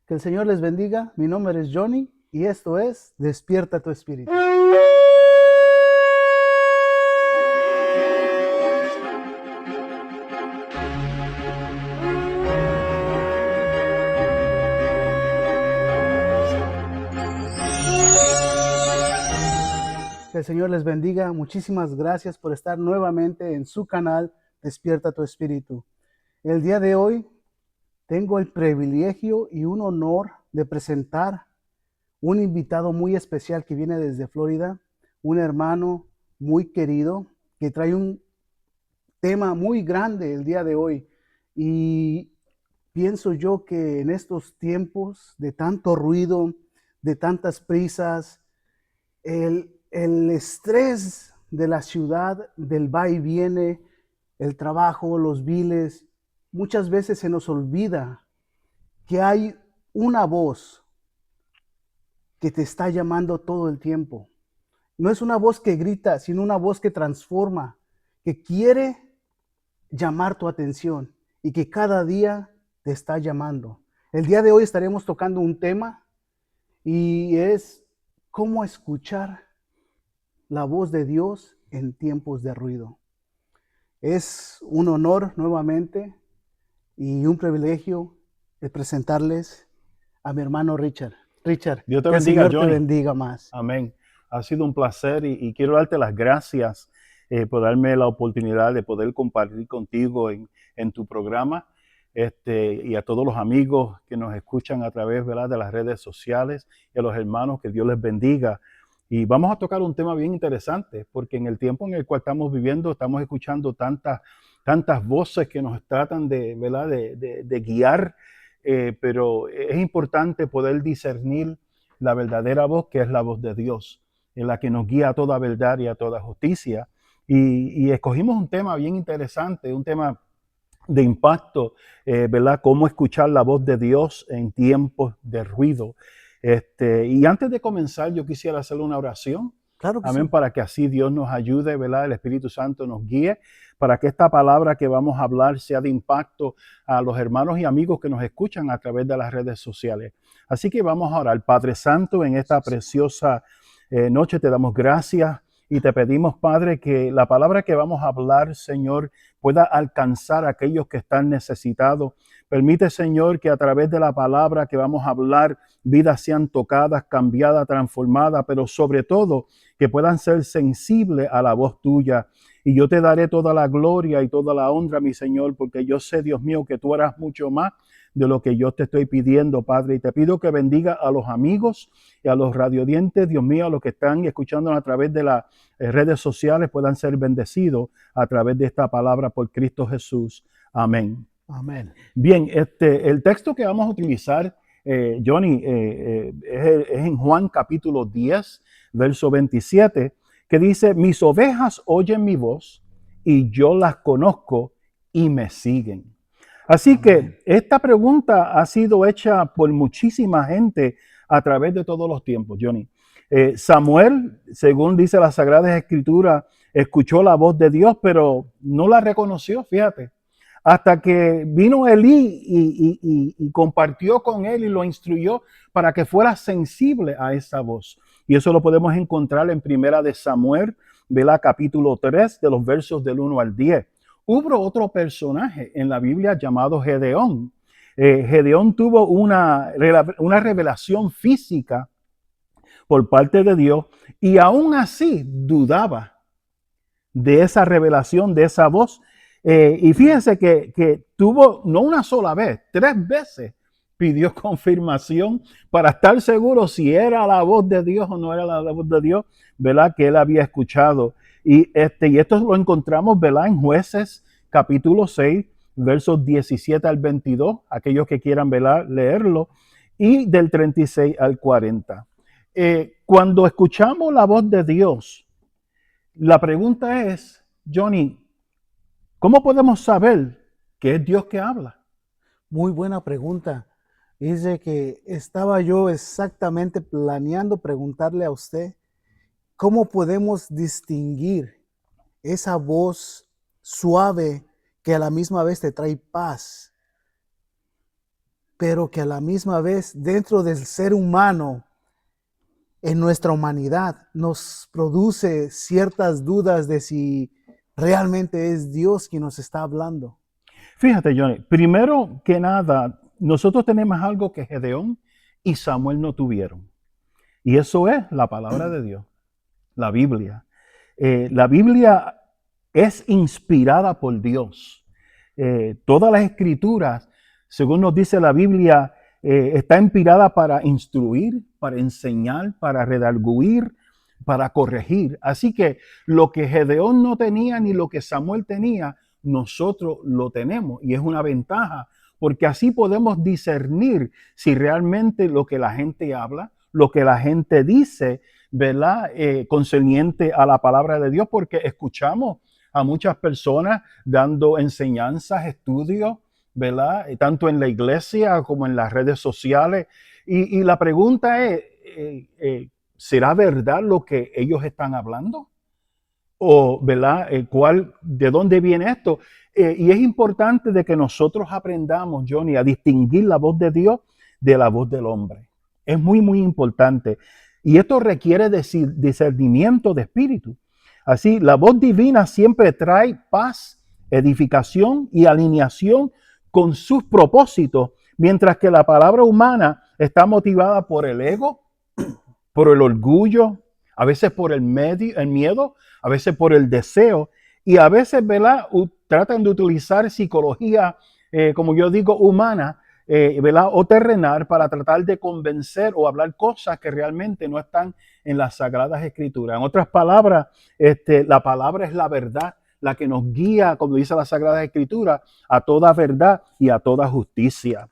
Que el Señor les bendiga. Mi nombre es Johnny y esto es Despierta tu Espíritu. Que el Señor les bendiga. Muchísimas gracias por estar nuevamente en su canal Despierta tu Espíritu. El día de hoy tengo el privilegio y un honor de presentar un invitado muy especial que viene desde Florida, un hermano muy querido que trae un tema muy grande el día de hoy. Y pienso yo que en estos tiempos de tanto ruido, de tantas prisas, el estrés de la ciudad, del va y viene, el trabajo, los biles, muchas veces se nos olvida que hay una voz que te está llamando todo el tiempo. No es una voz que grita, sino una voz que transforma, que quiere llamar tu atención y que cada día te está llamando. El día de hoy estaremos tocando un tema y es cómo escuchar la voz de Dios en tiempos de ruido. Es un honor nuevamente y un privilegio de presentarles a mi hermano Richard. Richard, Dios te que el bendiga, Señor te Johnny. bendiga más. Amén. Ha sido un placer y quiero darte las gracias por darme la oportunidad de poder compartir contigo en tu programa y a todos los amigos que nos escuchan a través, ¿verdad?, de las redes sociales y a los hermanos, que Dios les bendiga. Y vamos a tocar un tema bien interesante porque en el tiempo en el cual estamos viviendo estamos escuchando tantas voces que nos tratan de, ¿verdad?, de guiar, pero es importante poder discernir la verdadera voz, que es la voz de Dios, en la que nos guía a toda verdad y a toda justicia. Y escogimos un tema bien interesante, un tema de impacto, ¿verdad? Cómo escuchar la voz de Dios en tiempos de ruido. Y antes de comenzar, yo quisiera hacer una oración. Claro que Amén, sí. para que así Dios nos ayude, ¿verdad? El Espíritu Santo nos guíe, para que esta palabra que vamos a hablar sea de impacto a los hermanos y amigos que nos escuchan a través de las redes sociales. Así que vamos a orar. Padre Santo, en esta preciosa noche te damos gracias y te pedimos, Padre, que la palabra que vamos a hablar, Señor, pueda alcanzar a aquellos que están necesitados. Permite, Señor, que a través de la palabra que vamos a hablar, vidas sean tocadas, cambiadas, transformadas, pero sobre todo que puedan ser sensibles a la voz tuya. Y yo te daré toda la gloria y toda la honra, mi Señor, porque yo sé, Dios mío, que tú harás mucho más de lo que yo te estoy pidiendo, Padre. Y te pido que bendiga a los amigos y a los radiodientes, Dios mío, a los que están escuchando a través de las redes sociales, puedan ser bendecidos a través de esta palabra por Cristo Jesús. Amén. Amén. Bien, el texto que vamos a utilizar, Johnny, es en Juan capítulo 10, verso 27, que dice: mis ovejas oyen mi voz y yo las conozco y me siguen. Así Amén. que esta pregunta ha sido hecha por muchísima gente a través de todos los tiempos, Johnny. Samuel, según dice la Sagrada Escritura, escuchó la voz de Dios, pero no la reconoció, fíjate. Hasta que vino Elí y compartió con él y lo instruyó para que fuera sensible a esa voz. Y eso lo podemos encontrar en Primera de Samuel, ¿verdad?, capítulo 3, de los versos del 1 al 10. Hubo otro personaje en la Biblia llamado Gedeón. Gedeón tuvo una revelación física por parte de Dios y aún así dudaba de esa revelación, de esa voz. Y fíjense que tuvo no una sola vez, 3 veces pidió confirmación para estar seguro si era la voz de Dios o no era la voz de Dios, ¿verdad?, que él había escuchado. Y esto lo encontramos, ¿verdad?, en Jueces capítulo 6, versos 17 al 22, aquellos que quieran, ¿verdad?, leerlo, y del 36 al 40. Cuando escuchamos la voz de Dios, la pregunta es, Johnny, ¿cómo podemos saber que es Dios que habla? Muy buena pregunta. Dice que estaba yo exactamente planeando preguntarle a usted cómo podemos distinguir esa voz suave que a la misma vez te trae paz. pero que a la misma vez dentro del ser humano, en nuestra humanidad, nos produce ciertas dudas de si realmente es Dios quien nos está hablando. Fíjate, Johnny, primero que nada, nosotros tenemos algo que Gedeón y Samuel no tuvieron. Y eso es la palabra de Dios, la Biblia. La Biblia es inspirada por Dios. Todas las escrituras, según nos dice la Biblia, está inspirada para instruir, para enseñar, para redarguir, para corregir. Así que lo que Gedeón no tenía ni lo que Samuel tenía, nosotros lo tenemos. Y es una ventaja, porque así podemos discernir si realmente lo que la gente habla, lo que la gente dice, ¿verdad? Concerniente a la palabra de Dios, porque escuchamos a muchas personas dando enseñanzas, estudios, ¿verdad? Tanto en la iglesia como en las redes sociales. Y la pregunta es, ¿será verdad lo que ellos están hablando? O, ¿verdad? ¿De dónde viene esto? Y es importante de que nosotros aprendamos, Johnny, a distinguir la voz de Dios de la voz del hombre. Es muy, muy importante. Y esto requiere discernimiento de espíritu. Así, la voz divina siempre trae paz, edificación y alineación con sus propósitos, mientras que la palabra humana está motivada por el ego, por el orgullo, a veces por el miedo, a veces por el deseo, y a veces, ¿verdad? Tratan de utilizar psicología, como yo digo, humana, ¿verdad? O terrenal para tratar de convencer o hablar cosas que realmente no están en las Sagradas Escrituras. En otras palabras, la palabra es la verdad, la que nos guía, como dice la Sagrada Escritura, a toda verdad y a toda justicia.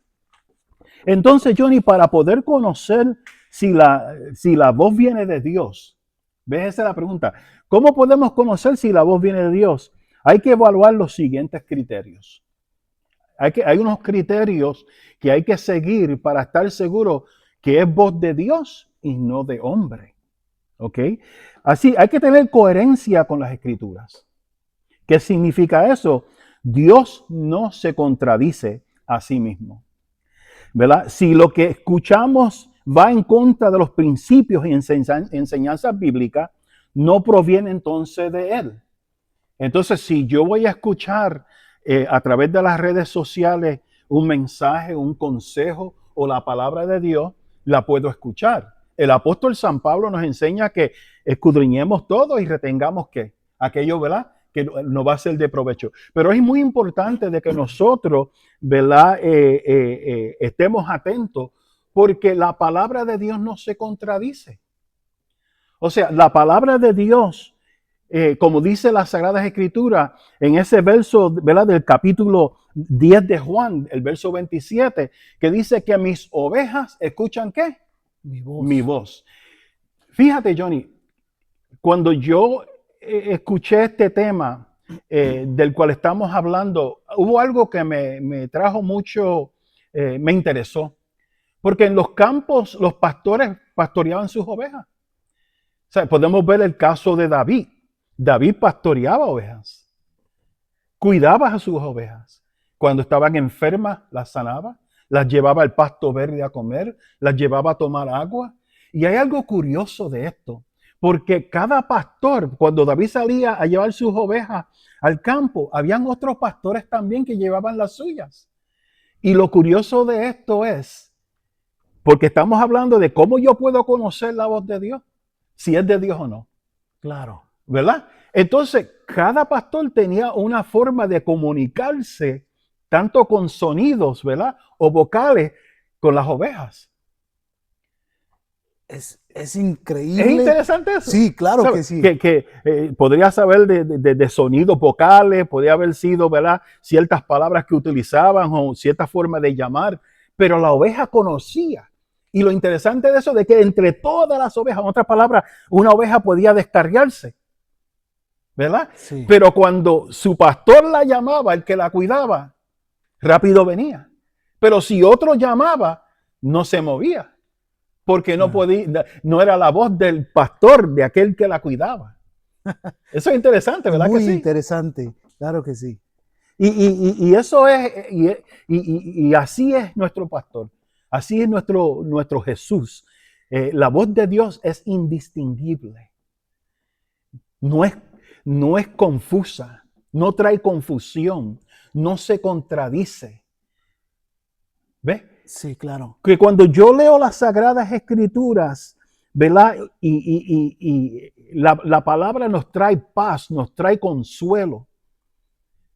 Entonces, Johnny, para poder conocer si la voz viene de Dios, ¿ves? Esa es la pregunta. ¿Cómo podemos conocer si la voz viene de Dios? Hay que evaluar los siguientes criterios. Hay unos criterios que hay que seguir para estar seguro que es voz de Dios y no de hombre. ¿Ok? Así, hay que tener coherencia con las escrituras. ¿Qué significa eso? Dios no se contradice a sí mismo, ¿verdad? Si lo que escuchamos va en contra de los principios y enseñanzas bíblicas, no proviene entonces de Él. Entonces, si yo voy a escuchar a través de las redes sociales un mensaje, un consejo o la palabra de Dios, la puedo escuchar. El apóstol San Pablo nos enseña que escudriñemos todo y retengamos ¿qué? Aquello, ¿verdad? Que no va a ser de provecho. Pero es muy importante de que nosotros, ¿verdad? Estemos atentos, porque la palabra de Dios no se contradice. O sea, la palabra de Dios, como dice las Sagradas Escrituras, en ese verso, ¿verdad? Del capítulo 10 de Juan, el verso 27, que dice que mis ovejas escuchan ¿qué? Mi voz. Mi voz. Fíjate, Johnny, cuando yo escuché este tema del cual estamos hablando, hubo algo que me trajo mucho, me interesó. Porque en los campos los pastores pastoreaban sus ovejas. O sea, podemos ver el caso de David. David pastoreaba ovejas. Cuidaba a sus ovejas. Cuando estaban enfermas, las sanaba. Las llevaba al pasto verde a comer. Las llevaba a tomar agua. Y hay algo curioso de esto. Porque cada pastor, cuando David salía a llevar sus ovejas al campo, habían otros pastores también que llevaban las suyas. Y lo curioso de esto es, porque estamos hablando de cómo yo puedo conocer la voz de Dios, si es de Dios o no. Claro. ¿Verdad? Entonces, cada pastor tenía una forma de comunicarse, tanto con sonidos, ¿verdad? O vocales, con las ovejas. Es increíble. ¿Es interesante eso? Sí, claro ¿Sabes? que sí. Que podría saber de sonidos vocales, podría haber sido, ¿verdad? Ciertas palabras que utilizaban o cierta forma de llamar, pero la oveja conocía. Y lo interesante de eso, de que entre todas las ovejas, en otras palabras, una oveja podía descarriarse, ¿verdad? Sí. Pero cuando su pastor la llamaba, el que la cuidaba, rápido venía. Pero si otro llamaba, no se movía. Porque no podía, no era la voz del pastor, de aquel que la cuidaba. Eso es interesante, ¿verdad? Muy que sí? interesante, claro que sí. Y eso es, y así es nuestro pastor, así es nuestro Jesús. La voz de Dios es indistinguible, no es, no es confusa, no trae confusión, no se contradice. ¿Ves? Sí, claro. Que cuando yo leo las Sagradas Escrituras, ¿verdad? Y la palabra nos trae paz, nos trae consuelo.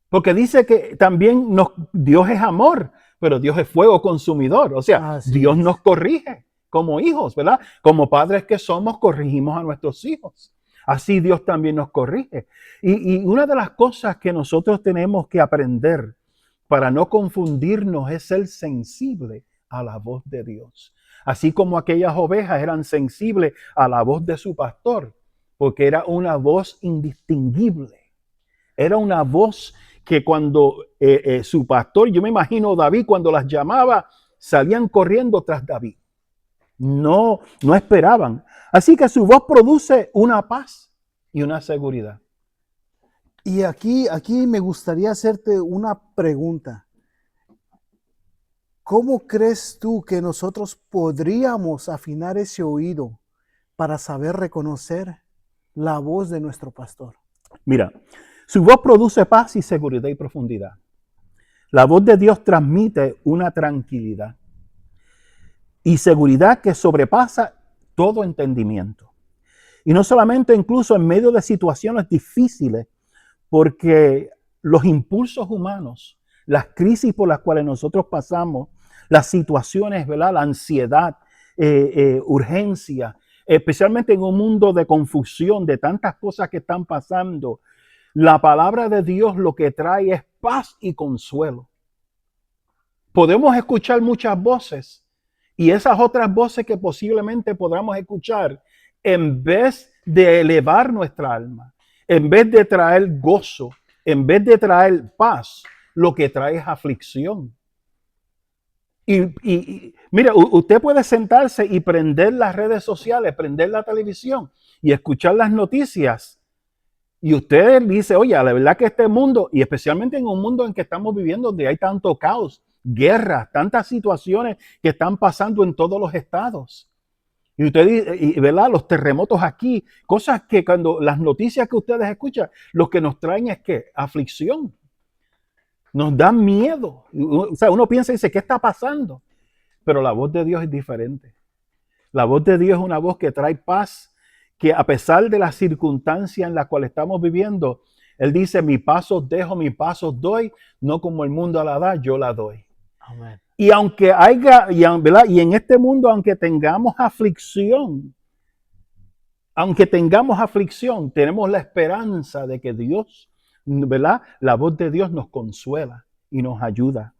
Porque dice que también Dios es amor, pero Dios es fuego consumidor. O sea, Así Dios nos es. corrige como hijos, ¿verdad? Como padres que somos, corregimos a nuestros hijos. Así Dios también nos corrige. Y una de las cosas que nosotros tenemos que aprender para no confundirnos es ser sensible a la voz de Dios. Así como aquellas ovejas eran sensibles a la voz de su pastor, porque era una voz indistinguible. Era una voz que cuando su pastor, yo me imagino David, cuando las llamaba, salían corriendo tras David. No esperaban. Así que su voz produce una paz y una seguridad. Y aquí me gustaría hacerte una pregunta. ¿Cómo crees tú que nosotros podríamos afinar ese oído para saber reconocer la voz de nuestro pastor? Mira, su voz produce paz y seguridad y profundidad. La voz de Dios transmite una tranquilidad y seguridad que sobrepasa todo entendimiento. Y no solamente incluso en medio de situaciones difíciles, porque los impulsos humanos, las crisis por las cuales nosotros pasamos, las situaciones, ¿verdad? La ansiedad, urgencia, especialmente en un mundo de confusión, de tantas cosas que están pasando, la palabra de Dios lo que trae es paz y consuelo. Podemos escuchar muchas voces y esas otras voces que posiblemente podamos escuchar, en vez de elevar nuestra alma, en vez de traer gozo, en vez de traer paz, lo que trae es aflicción. Mira, usted puede sentarse y prender las redes sociales, prender la televisión y escuchar las noticias. Y usted dice, oye, la verdad que este mundo, y especialmente en un mundo en que estamos viviendo, donde hay tanto caos, guerras, tantas situaciones que están pasando en todos los estados. Y usted dice, y ¿verdad? Los terremotos aquí, cosas que cuando las noticias que ustedes escuchan, lo que nos traen es que aflicción. Nos da miedo. O sea, uno piensa y dice, ¿qué está pasando? Pero la voz de Dios es diferente. La voz de Dios es una voz que trae paz, que a pesar de las circunstancias en las cuales estamos viviendo, Él dice, mi paz os dejo, mi paz os doy, no como el mundo la da, yo la doy. Amén. Y aunque haya, ¿verdad? Y en este mundo, aunque tengamos aflicción, tenemos la esperanza de que Dios, ¿verdad? La voz de Dios nos consuela y nos ayuda.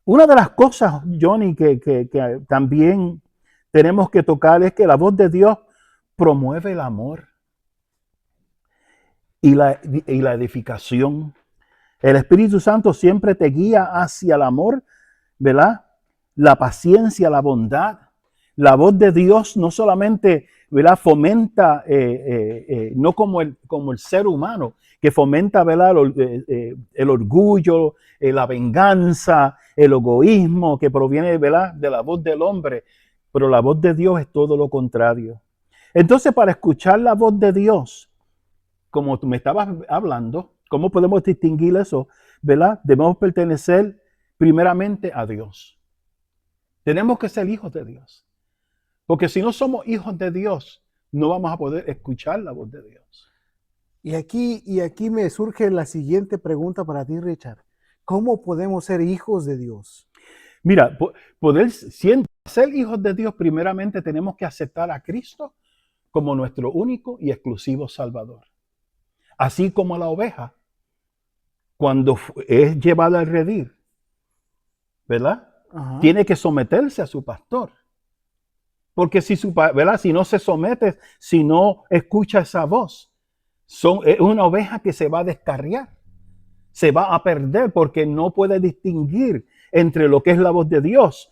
Una de las cosas, Johnny, que también tenemos que tocar es que la voz de Dios promueve el amor y la edificación. El Espíritu Santo siempre te guía hacia el amor, ¿verdad? La paciencia, la bondad. La voz de Dios no solamente, ¿verdad? Fomenta, no como el ser humano, que fomenta, ¿verdad? El orgullo, la venganza, el egoísmo que proviene, ¿verdad? De la voz del hombre. Pero la voz de Dios es todo lo contrario. Entonces, para escuchar la voz de Dios, como tú me estabas hablando, ¿cómo podemos distinguir eso? ¿Verdad? Debemos pertenecer primeramente a Dios. Tenemos que ser hijos de Dios. Porque si no somos hijos de Dios, no vamos a poder escuchar la voz de Dios. Y aquí me surge la siguiente pregunta para ti, Richard. ¿Cómo podemos ser hijos de Dios? Mira, ser hijos de Dios, primeramente tenemos que aceptar a Cristo como nuestro único y exclusivo Salvador. Así como la oveja, cuando es llevada al redil, ¿verdad? Ajá. Tiene que someterse a su pastor. Porque ¿verdad? Si no se somete, si no escucha esa voz, es una oveja que se va a descarriar, se va a perder porque no puede distinguir entre lo que es la voz de Dios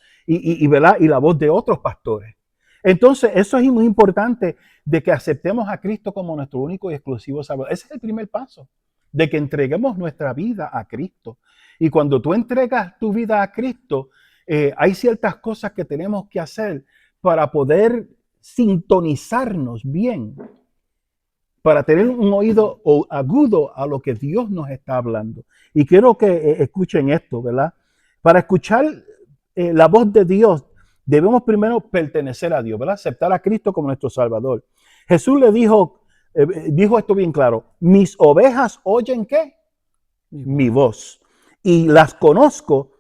¿verdad? Y la voz de otros pastores. Entonces, eso es muy importante de que aceptemos a Cristo como nuestro único y exclusivo Salvador. Ese es el primer paso. de que entreguemos nuestra vida a Cristo. Y cuando tú entregas tu vida a Cristo, hay ciertas cosas que tenemos que hacer para poder sintonizarnos bien, para tener un oído agudo a lo que Dios nos está hablando. Y quiero que escuchen esto, ¿verdad? Para escuchar la voz de Dios, debemos primero pertenecer a Dios, ¿verdad? Aceptar a Cristo como nuestro Salvador. Jesús le dijo esto bien claro: mis ovejas oyen ¿qué? Mi voz. Y las conozco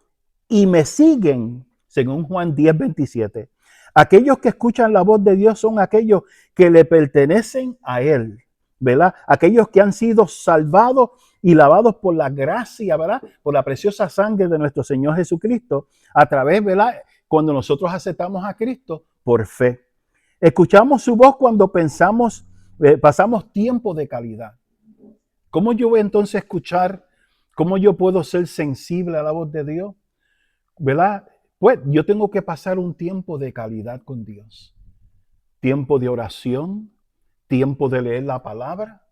y me siguen, según Juan 10:27. Aquellos que escuchan la voz de Dios son aquellos que le pertenecen a Él, ¿verdad? Aquellos que han sido salvados y lavados por la gracia, ¿verdad? Por la preciosa sangre de nuestro Señor Jesucristo, a través, ¿verdad? Cuando nosotros aceptamos a Cristo por fe. Escuchamos su voz cuando pasamos tiempo de calidad. ¿Cómo yo voy entonces a escuchar? ¿Cómo yo puedo ser sensible a la voz de Dios? ¿Verdad? Pues yo tengo que pasar un tiempo de calidad con Dios. Tiempo de oración, tiempo de leer la palabra,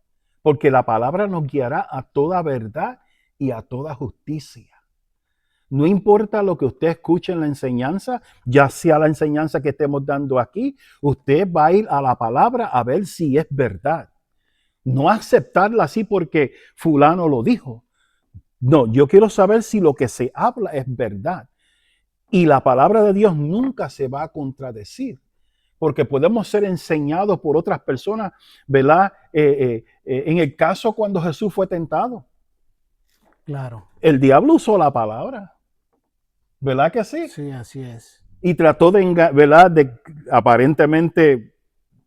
porque la palabra nos guiará a toda verdad y a toda justicia. No importa lo que usted escuche en la enseñanza, ya sea la enseñanza que estemos dando aquí, usted va a ir a la palabra a ver si es verdad. No aceptarla así porque fulano lo dijo. No, yo quiero saber si lo que se habla es verdad. Y la palabra de Dios nunca se va a contradecir, porque podemos ser enseñados por otras personas, ¿verdad? En el caso cuando Jesús fue tentado, Claro. el diablo usó la palabra, ¿verdad que sí? Sí, así es. Y trató ¿verdad? De aparentemente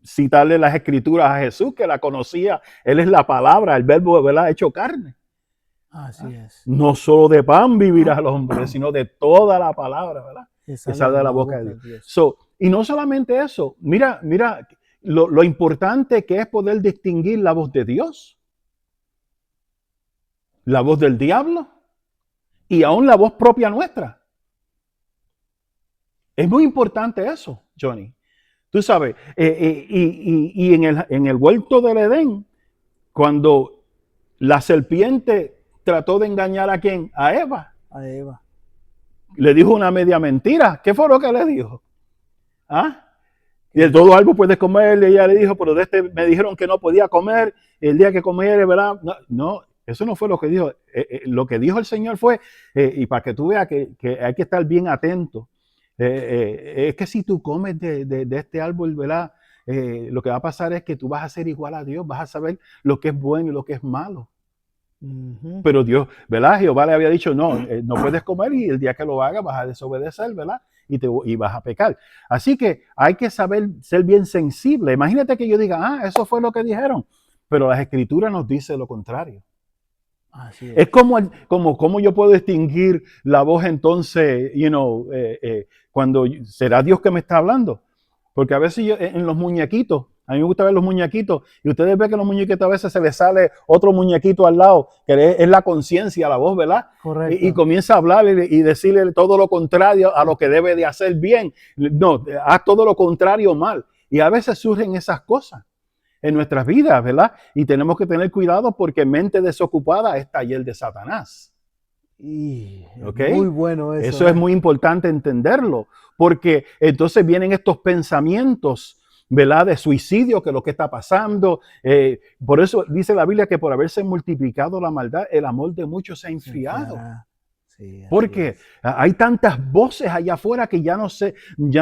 citarle las escrituras a Jesús, que la conocía. Él es la palabra, el verbo, ¿verdad? Hecho carne. Así es. No solo de pan vivirá el hombre, sino de toda la palabra, ¿verdad? Que Que sale de la boca de Dios. Dios. Y no solamente eso, mira lo importante que es poder distinguir la voz de Dios, la voz del diablo y aún la voz propia nuestra. Es muy importante eso, Johnny. Tú sabes, y en el huerto del Edén, cuando la serpiente trató de engañar ¿a quién? A Eva. A Eva. Le dijo una media mentira. ¿Qué fue lo que le dijo? ¿Ah? Y de todo árbol puedes comer. Y ella le dijo, pero de este me dijeron que no podía comer. El día que comiere, ¿verdad? No, eso no fue lo que dijo. Lo que dijo el Señor fue, y para que tú veas que hay que estar bien atento, es que si tú comes de este árbol, ¿verdad? Lo que va a pasar es que tú vas a ser igual a Dios, vas a saber lo que es bueno y lo que es malo. Ujú. Pero Dios, ¿verdad? Jehová le había dicho, no, no puedes comer y el día que lo hagas vas a desobedecer, ¿verdad? Y vas a pecar. Así que hay que saber ser bien sensible. Imagínate que yo diga, eso fue lo que dijeron, pero las escrituras nos dice lo contrario. Así Es como yo puedo distinguir la voz entonces, cuando será Dios que me está hablando. Porque a veces yo, en los muñequitos, a mí me gusta ver los muñequitos, y ustedes ven que los muñequitos a veces se les sale otro muñequito al lado, que es la conciencia, la voz, ¿verdad? Correcto. Y comienza a hablarle y decirle todo lo contrario a lo que debe de hacer bien. No, haz todo lo contrario mal. Y a veces surgen esas cosas en nuestras vidas, ¿verdad? Y tenemos que tener cuidado porque mente desocupada es taller de Satanás. Y ¿Okay? Muy bueno eso. Eso es muy importante entenderlo, porque entonces vienen estos pensamientos, ¿verdad? De suicidio, que es lo que está pasando. Por eso dice la Biblia que por haberse multiplicado la maldad, el amor de muchos se ha enfriado. Sí, porque hay tantas voces allá afuera que ya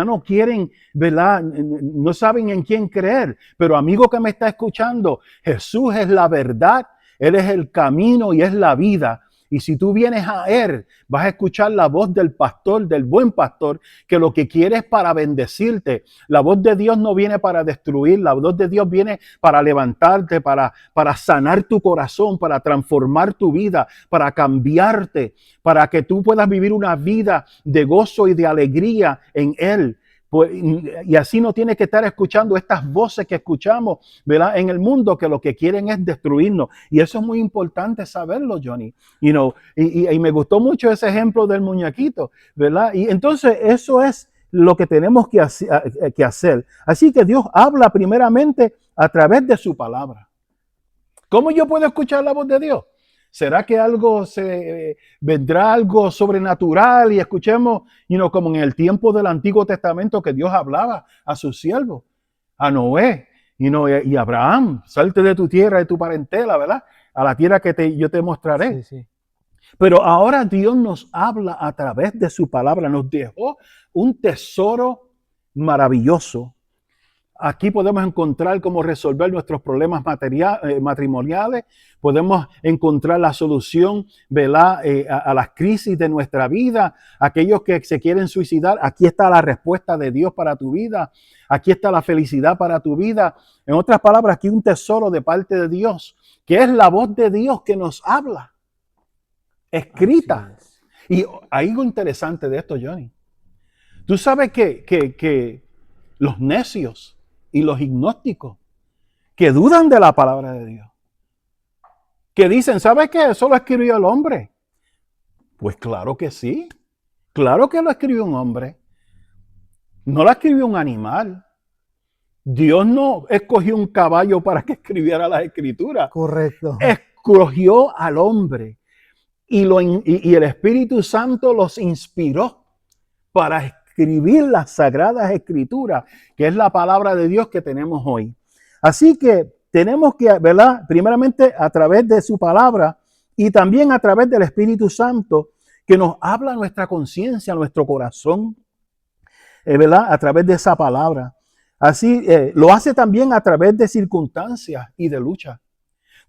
no quieren, ¿verdad? No saben en quién creer. Pero amigo que me está escuchando, Jesús es la verdad, Él es el camino y es la vida. Y si tú vienes a Él, vas a escuchar la voz del pastor, del buen pastor, que lo que quiere es para bendecirte. La voz de Dios no viene para destruir, la voz de Dios viene para levantarte, para sanar tu corazón, para transformar tu vida, para cambiarte, para que tú puedas vivir una vida de gozo y de alegría en Él. Pues, y así no tienes que estar escuchando estas voces que escuchamos, ¿verdad? En el mundo, que lo que quieren es destruirnos. Y eso es muy importante saberlo, Johnny. Y me gustó mucho ese ejemplo del muñequito, ¿verdad? Y entonces eso es lo que tenemos que hacer. Así que Dios habla primeramente a través de su palabra. ¿Cómo yo puedo escuchar la voz de Dios? ¿Será que algo vendrá algo sobrenatural y escuchemos, como en el tiempo del Antiguo Testamento que Dios hablaba a sus siervos, a Noé, y Abraham, salte de tu tierra, de tu parentela, ¿verdad? A la tierra que yo te mostraré. Sí, sí. Pero ahora Dios nos habla a través de su palabra, nos dejó un tesoro maravilloso. Aquí podemos encontrar cómo resolver nuestros problemas matrimoniales, podemos encontrar la solución, ¿verdad? A las crisis de nuestra vida, aquellos que se quieren suicidar, aquí está la respuesta de Dios para tu vida, aquí está la felicidad para tu vida. En otras palabras, aquí un tesoro de parte de Dios, que es la voz de Dios que nos habla, escrita. Y hay algo interesante de esto, Johnny. Tú sabes que los necios y los gnósticos que dudan de la palabra de Dios, que dicen, ¿sabes qué? Eso lo escribió el hombre. Pues claro que sí. Claro que lo escribió un hombre. No lo escribió un animal. Dios no escogió un caballo para que escribiera las escrituras. Correcto. Escogió al hombre. Y el Espíritu Santo los inspiró para escribir las sagradas escrituras, que es la palabra de Dios que tenemos hoy. Así que tenemos que, ¿verdad? Primeramente a través de su palabra y también a través del Espíritu Santo, que nos habla nuestra conciencia, nuestro corazón, ¿verdad? A través de esa palabra. Así lo hace también a través de circunstancias y de lucha.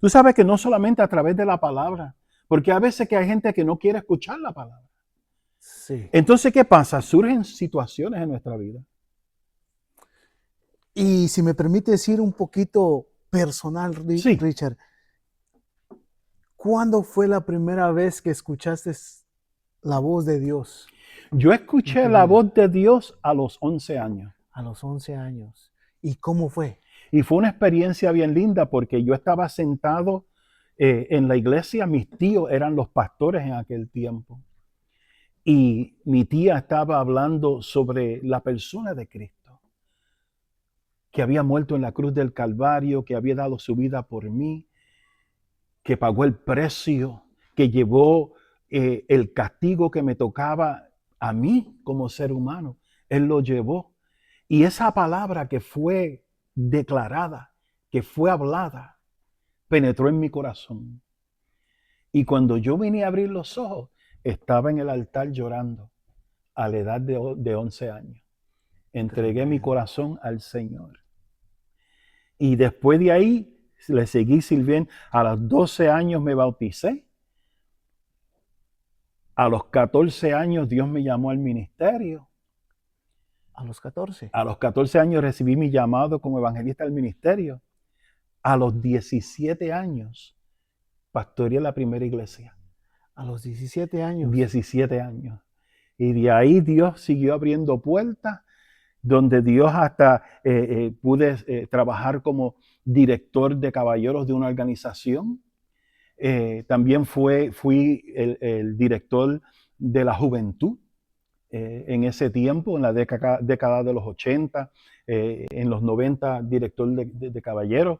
Tú sabes que no solamente a través de la palabra, porque a veces que hay gente que no quiere escuchar la palabra. Sí. Entonces, ¿qué pasa? Surgen situaciones en nuestra vida. Y si me permite decir un poquito personal, Sí. Richard, ¿cuándo fue la primera vez que escuchaste la voz de Dios? Yo escuché la voz de Dios a los 11 años. A los 11 años. ¿Y cómo fue? Y fue una experiencia bien linda porque yo estaba sentado en la iglesia, mis tíos eran los pastores en aquel tiempo. Y mi tía estaba hablando sobre la persona de Cristo, que había muerto en la cruz del Calvario, que había dado su vida por mí, que pagó el precio, que llevó el castigo que me tocaba a mí como ser humano. Él lo llevó. Y esa palabra que fue declarada, que fue hablada, penetró en mi corazón. Y cuando yo vine a abrir los ojos, estaba en el altar llorando a la edad de 11 años. Entregué mi corazón al Señor. Y después de ahí le seguí sirviendo. A los 12 años me bauticé. A los 14 años Dios me llamó al ministerio. A los 14. A los 14 años recibí mi llamado como evangelista al ministerio. A los 17 años pastoreé la primera iglesia. A los 17 años. 17 años. Y de ahí Dios siguió abriendo puertas, donde Dios hasta pude trabajar como director de caballeros de una organización. También fui el director de la juventud en ese tiempo, en la década de los 80, en los 90, director de caballeros.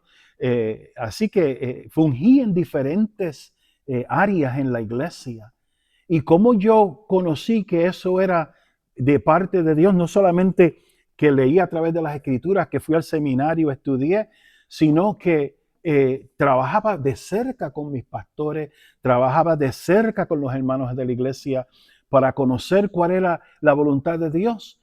Así que fungí en diferentes áreas en la iglesia. Y como yo conocí que eso era de parte de Dios, no solamente que leí a través de las escrituras, que fui al seminario, estudié, sino que trabajaba de cerca con mis pastores, trabajaba de cerca con los hermanos de la iglesia para conocer cuál era la voluntad de Dios.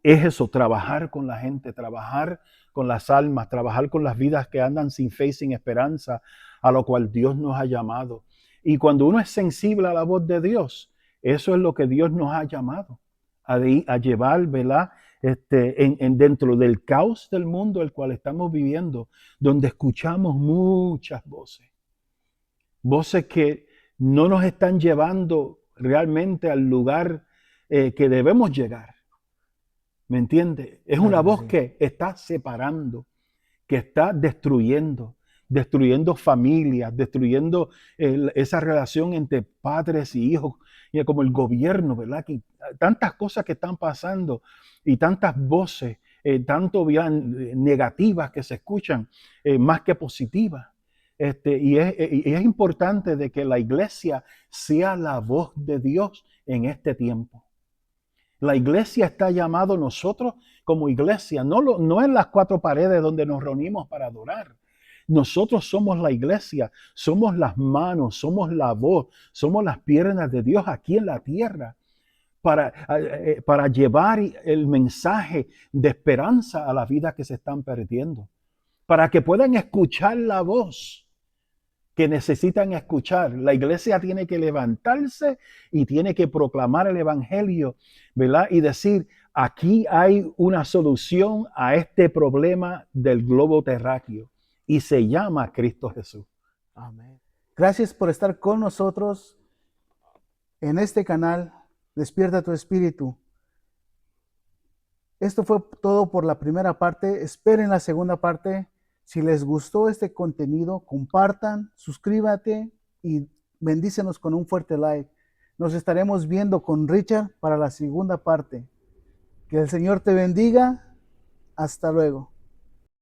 Es eso, trabajar con la gente, trabajar con las almas, trabajar con las vidas que andan sin fe y sin esperanza, a lo cual Dios nos ha llamado. Y cuando uno es sensible a la voz de Dios, eso es lo que Dios nos ha llamado, a llevar, ¿verdad? Dentro del caos del mundo el cual estamos viviendo, donde escuchamos muchas voces. Voces que no nos están llevando realmente al lugar que debemos llegar. ¿Me entiende? Es una voz que está separando, que está destruyendo familias, destruyendo esa relación entre padres y hijos, y como el gobierno, ¿verdad? Que tantas cosas que están pasando y tantas voces, tanto bien negativas que se escuchan, más que positivas. y es importante de que la iglesia sea la voz de Dios en este tiempo. La iglesia está llamado nosotros como iglesia, no en las cuatro paredes donde nos reunimos para adorar. Nosotros somos la iglesia, somos las manos, somos la voz, somos las piernas de Dios aquí en la tierra para llevar el mensaje de esperanza a las vidas que se están perdiendo, para que puedan escuchar la voz que necesitan escuchar. La iglesia tiene que levantarse y tiene que proclamar el evangelio, ¿verdad? Y decir, aquí hay una solución a este problema del globo terráqueo y se llama Cristo Jesús. Amén. Gracias por estar con nosotros en este canal, Despierta tu Espíritu. Esto fue todo por la primera parte. Esperen la segunda parte. Si les gustó este contenido, compartan, suscríbete y bendícenos con un fuerte like. Nos estaremos viendo con Richard para la segunda parte. Que el Señor te bendiga. Hasta luego.